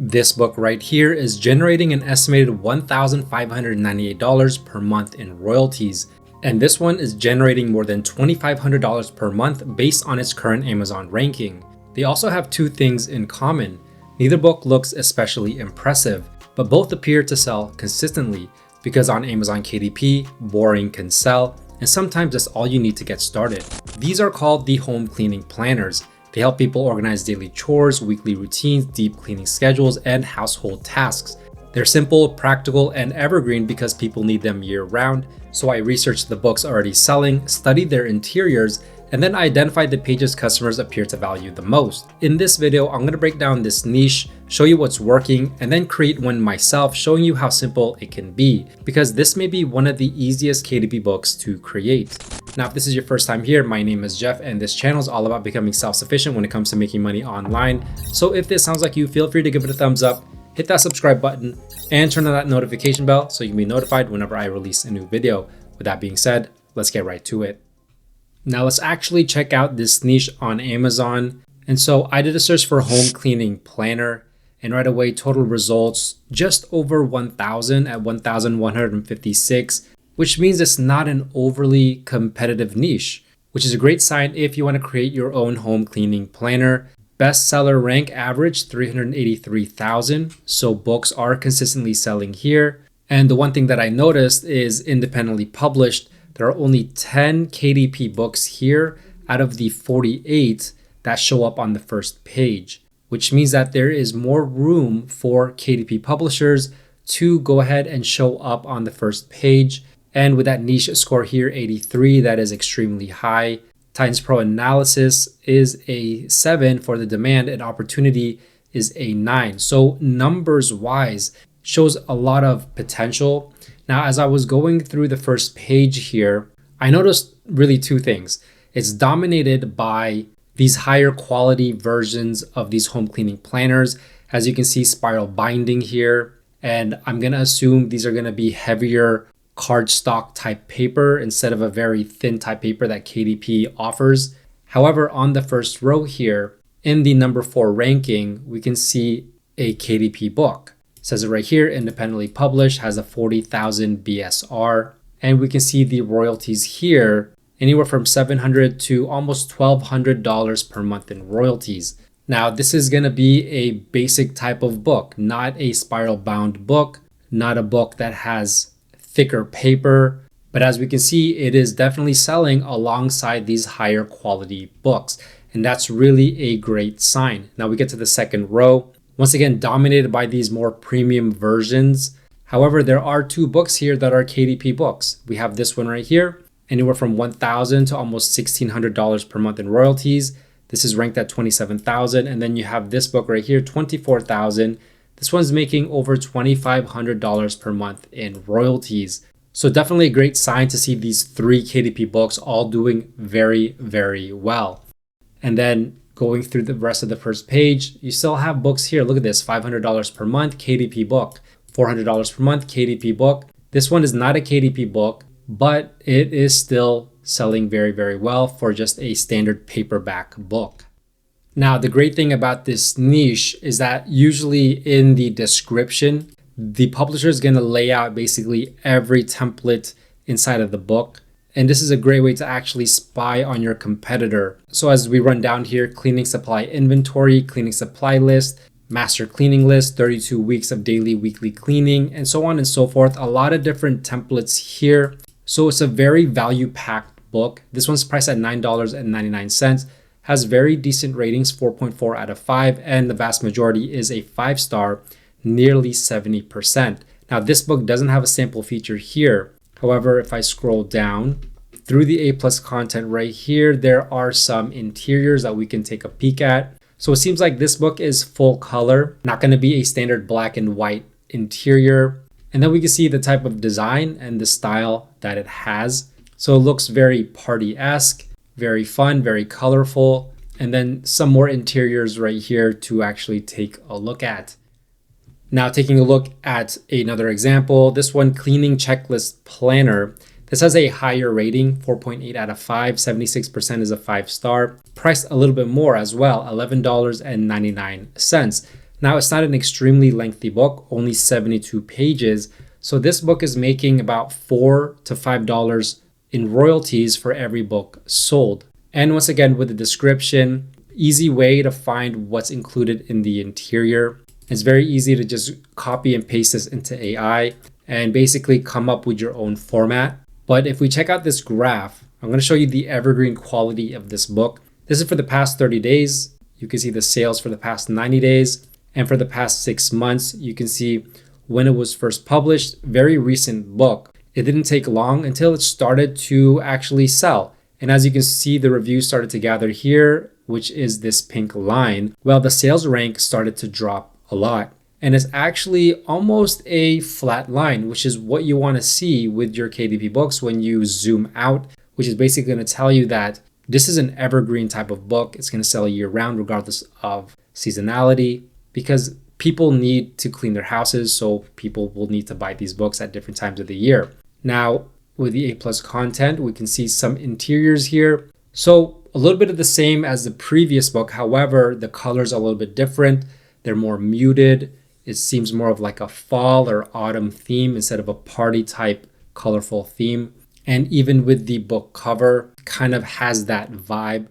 This book right here is generating an estimated $1,598 per month in royalties. And this one is generating more than $2,500 per month based on its current Amazon ranking. They also have two things in common. Neither book looks especially impressive, but both appear to sell consistently because on Amazon KDP, boring can sell, and sometimes that's all you need to get started. These are called the home cleaning planners. They help people organize daily chores, weekly routines, deep cleaning schedules, and household tasks. They're simple, practical, and evergreen because people need them year-round. So I researched the books already selling, studied their interiors, and then identified the pages customers appear to value the most. In this video, I'm going to break down this niche, show you what's working, and then create one myself showing you how simple it can be, because this may be one of the easiest KDP books to create. Now, if this is your first time here, my name is Jeff, and this channel is all about becoming self-sufficient when it comes to making money online. So if this sounds like you, feel free to give it a thumbs up, hit that subscribe button, and turn on that notification bell so you can be notified whenever I release a new video. With that being said, let's get right to it. Now let's actually check out this niche on Amazon. And so I did a search for home cleaning planner, and right away total results just over 1,000 at 1,156, which means it's not an overly competitive niche, which is a great sign if you want to create your own home cleaning planner. Bestseller rank average 383,000, so books are consistently selling here. And the one thing that I noticed is independently published, there are only 10 KDP books here out of the 48 that show up on the first page, which means that there is more room for KDP publishers to go ahead and show up on the first page. And with that niche score here, 83, that is extremely high. Titans Pro analysis is a 7 for the demand, and opportunity is a 9. So numbers wise, shows a lot of potential. Now, as I was going through the first page here, I noticed really two things. It's dominated by these higher quality versions of these home cleaning planners. As you can see, spiral binding here. And I'm going to assume these are going to be heavier cardstock type paper instead of a very thin type paper that KDP offers. However, on the first row here, in the number 4 ranking, we can see a KDP book. It says it right here, independently published, has a 40,000 BSR. And we can see the royalties here, anywhere from $700 to almost $1,200 per month in royalties. Now, this is going to be a basic type of book, not a spiral bound book, not a book that has thicker paper. But as we can see, it is definitely selling alongside these higher quality books. And that's really a great sign. Now we get to the second row. Once again, dominated by these more premium versions. However, there are 2 books here that are KDP books. We have this one right here, anywhere from $1,000 to almost $1,600 per month in royalties. This is ranked at 27,000. And then you have this book right here, 24,000. This one's making over $2,500 per month in royalties. So definitely a great sign to see these 3 KDP books all doing very, very well. And then going through the rest of the first page, you still have books here. Look at this, $500 per month, KDP book, $400 per month, KDP book. This one is not a KDP book, but it is still selling very, very well for just a standard paperback book. Now, the great thing about this niche is that usually in the description, the publisher is going to lay out basically every template inside of the book. And this is a great way to actually spy on your competitor. So as we run down here, cleaning supply inventory, cleaning supply list, master cleaning list, 32 weeks of daily, weekly cleaning, and so on and so forth. A lot of different templates here. So it's a very value-packed book. This one's priced at $9.99. Has very decent ratings, 4.4 out of 5, and the vast majority is a 5-star, nearly 70%. Now, this book doesn't have a sample feature here. However, if I scroll down through the A+ content right here, there are some interiors that we can take a peek at. So it seems like this book is full color, not going to be a standard black and white interior. And then we can see the type of design and the style that it has. So it looks very party-esque, very fun, very colorful. And then some more interiors right here to actually take a look at. Now taking a look at another example, this one, cleaning checklist planner. This has a higher rating, 4.8 out of 5, 76% is a 5-star. Priced a little bit more as well, $11.99. Now, it's not an extremely lengthy book, only 72 pages. So this book is making about $4 to $5 in royalties for every book sold. And once again, with the description, easy way to find what's included in the interior. It's very easy to just copy and paste this into AI and basically come up with your own format. But if we check out this graph, I'm going to show you the evergreen quality of this book. This is for the past 30 days. You can see the sales for the past 90 days. And for the past 6 months, you can see when it was first published, very recent book. It didn't take long until it started to actually sell. And as you can see, the reviews started to gather here, which is this pink line. Well, the sales rank started to drop a lot. And it's actually almost a flat line, which is what you want to see with your KDP books when you zoom out, which is basically going to tell you that this is an evergreen type of book. It's going to sell year round regardless of seasonality, because people need to clean their houses, so people will need to buy these books at different times of the year. Now, with the A+ content, we can see some interiors here. So a little bit of the same as the previous book. However, the colors are a little bit different. They're more muted. It seems more of like a fall or autumn theme instead of a party type colorful theme. And even with the book cover, kind of has that vibe.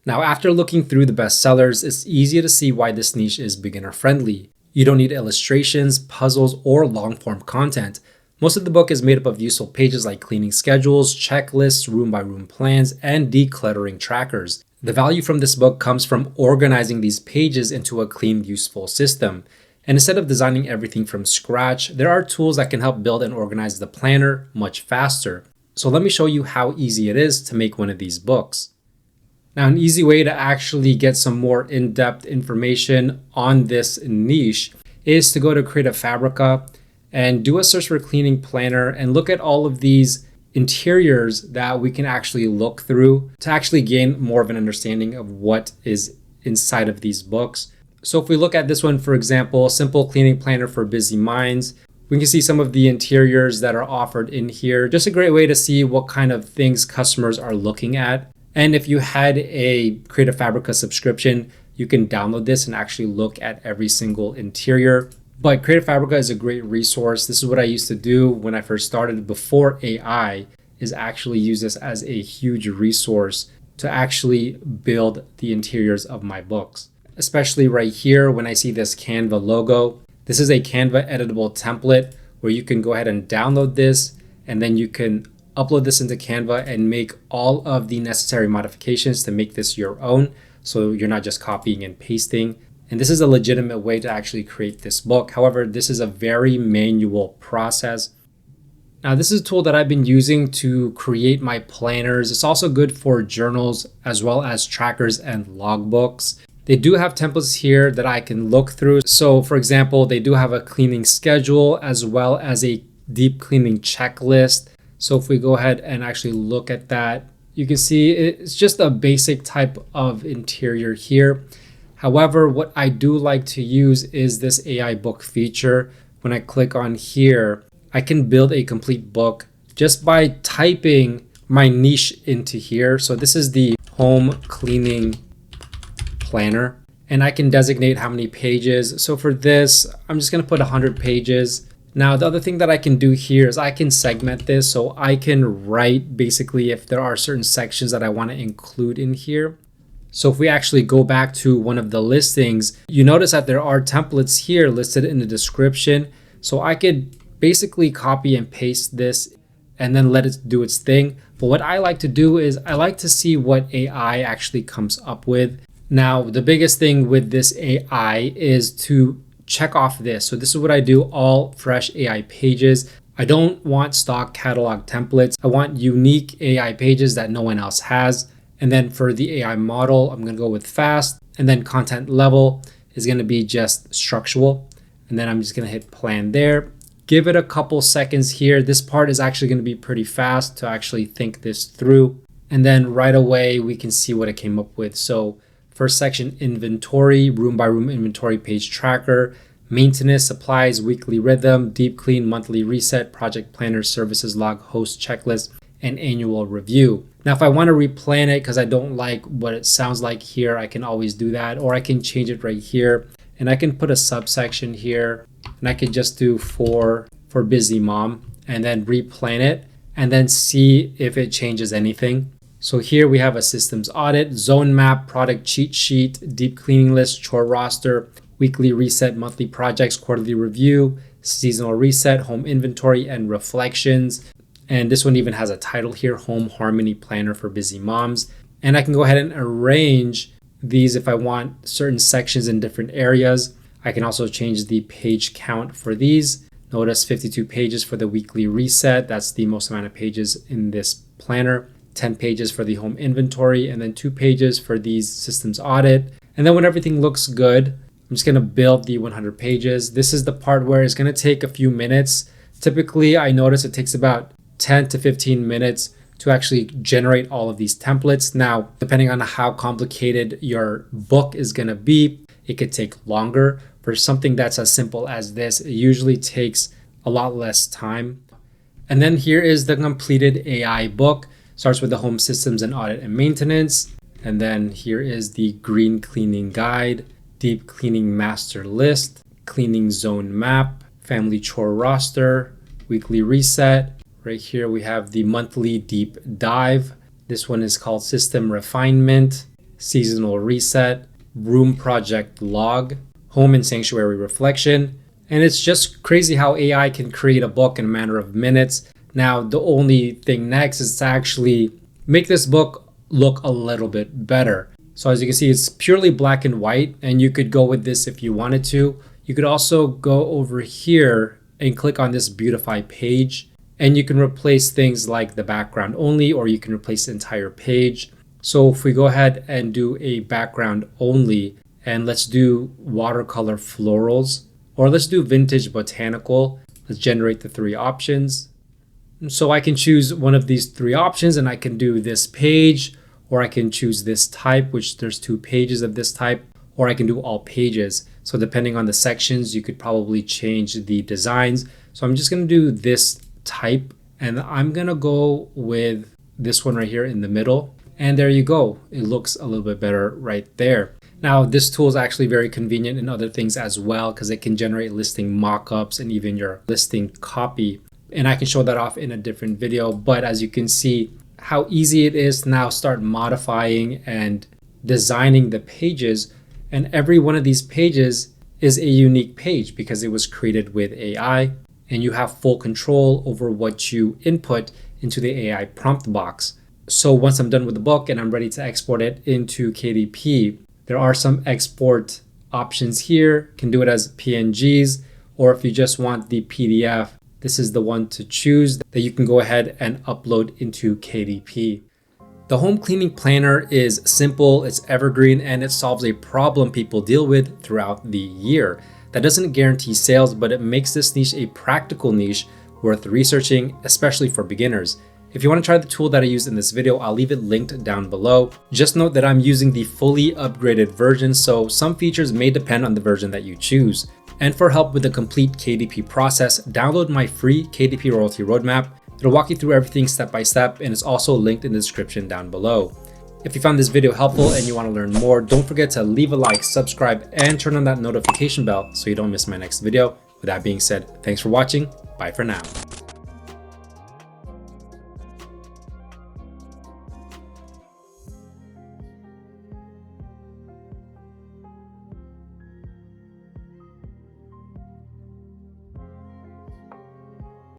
Now, after looking through the bestsellers, it's easy to see why this niche is beginner friendly. You don't need illustrations, puzzles, or long form content. Most of the book is made up of useful pages like cleaning schedules, checklists, room by room plans, and decluttering trackers. The value from this book comes from organizing these pages into a clean, useful system. And instead of designing everything from scratch, there are tools that can help build and organize the planner much faster. So let me show you how easy it is to make one of these books. Now, an easy way to actually get some more in-depth information on this niche is to go to Creative Fabrica and do a search for cleaning planner and look at all of these interiors that we can actually look through to actually gain more of an understanding of what is inside of these books. So if we look at this one, for example, simple cleaning planner for busy minds, we can see some of the interiors that are offered in here. Just a great way to see what kind of things customers are looking at. And if you had a Creative Fabrica subscription, you can download this and actually look at every single interior. But Creative Fabrica is a great resource. This is what I used to do when I first started before AI, is actually use this as a huge resource to actually build the interiors of my books. Especially right here when I see this Canva logo. This is a Canva editable template where you can go ahead and download this, and then you can upload this into Canva and make all of the necessary modifications to make this your own, so you're not just copying and pasting. And this is a legitimate way to actually create this book. However, this is a very manual process. Now, this is a tool that I've been using to create my planners. It's also good for journals as well as trackers and logbooks. They do have templates here that I can look through. So for example, they do have a cleaning schedule as well as a deep cleaning checklist. So if we go ahead and actually look at that, you can see it's just a basic type of interior here. However, what I do like to use is this AI book feature. When I click on here, I can build a complete book just by typing my niche into here. So this is the home cleaning planner, and I can designate how many pages. So for this, I'm just going to put 100 pages. Now, the other thing that I can do here is I can segment this, so I can write basically if there are certain sections that I want to include in here. So if we actually go back to one of the listings, you notice that there are templates here listed in the description. So I could basically copy and paste this and then let it do its thing. But what I like to do is I like to see what AI actually comes up with. Now, the biggest thing with this AI is to check off this. So this is what I do, all fresh AI pages. I don't want stock catalog templates. I want unique AI pages that no one else has. And then for the AI model, I'm going to go with fast. And then content level is going to be just structural. And then I'm just going to hit plan there. Give it a couple seconds here. This part is actually going to be pretty fast to actually think this through. And then right away, we can see what it came up with. So first section, inventory, room by room inventory page tracker, maintenance, supplies, weekly rhythm, deep clean, monthly reset, project planner, services log, host checklist, and annual review. Now, if I want to replan it because I don't like what it sounds like here, I can always do that, or I can change it right here and I can put a subsection here, and I could just do for busy mom and then replan it and then see if it changes anything. So here we have a systems audit, zone map, product cheat sheet, deep cleaning list, chore roster, weekly reset, monthly projects, quarterly review, seasonal reset, home inventory, and reflections. And this one even has a title here, Home Harmony Planner for Busy Moms. And I can go ahead and arrange these if I want certain sections in different areas. I can also change the page count for these. Notice 52 pages for the weekly reset. That's the most amount of pages in this planner. 10 pages for the home inventory, and then 2 pages for these systems audit. And then when everything looks good, I'm just gonna build the 100 pages. This is the part where it's gonna take a few minutes. Typically, I notice it takes about 10 to 15 minutes to actually generate all of these templates. Now, depending on how complicated your book is gonna be, it could take longer. For something that's as simple as this, it usually takes a lot less time. And then here is the completed AI book. Starts with the home systems and audit and maintenance. And then here is the green cleaning guide, deep cleaning master list, cleaning zone map, family chore roster, weekly reset. Right here we have the monthly deep dive. This one is called system refinement, seasonal reset, room project log, home and sanctuary reflection. And it's just crazy how AI can create a book in a matter of minutes. Now, the only thing next is to actually make this book look a little bit better. So as you can see, it's purely black and white, and you could go with this if you wanted to. You could also go over here and click on this Beautify page, and you can replace things like the background only, or you can replace the entire page. So if we go ahead and do a background only, and let's do watercolor florals, or let's do vintage botanical, let's generate the 3 options. So I can choose one of these 3 options, and I can do this page, or I can choose this type, which there's 2 pages of this type, or I can do all pages. So depending on the sections, you could probably change the designs. So I'm just gonna do this type, and I'm gonna go with this one right here in the middle. And there you go. It looks a little bit better right there. Now, this tool is actually very convenient in other things as well, because it can generate listing mockups and even your listing copy. And I can show that off in a different video, but as you can see how easy it is to now start modifying and designing the pages. And every one of these pages is a unique page because it was created with AI, and you have full control over what you input into the AI prompt box. So once I'm done with the book and I'm ready to export it into KDP, there are some export options here. You can do it as PNGs, or if you just want the PDF, this is the one to choose that you can go ahead and upload into KDP. The home cleaning planner is simple, it's evergreen, and it solves a problem people deal with throughout the year. That doesn't guarantee sales, but it makes this niche a practical niche worth researching, especially for beginners. If you want to try the tool that I used in this video, I'll leave it linked down below. Just note that I'm using the fully upgraded version, so some features may depend on the version that you choose. And for help with the complete KDP process, download my free KDP Royalty Roadmap. It'll walk you through everything step by step, and it's also linked in the description down below. If you found this video helpful and you want to learn more, don't forget to leave a like, subscribe, and turn on that notification bell so you don't miss my next video. With that being said, thanks for watching. Bye for now.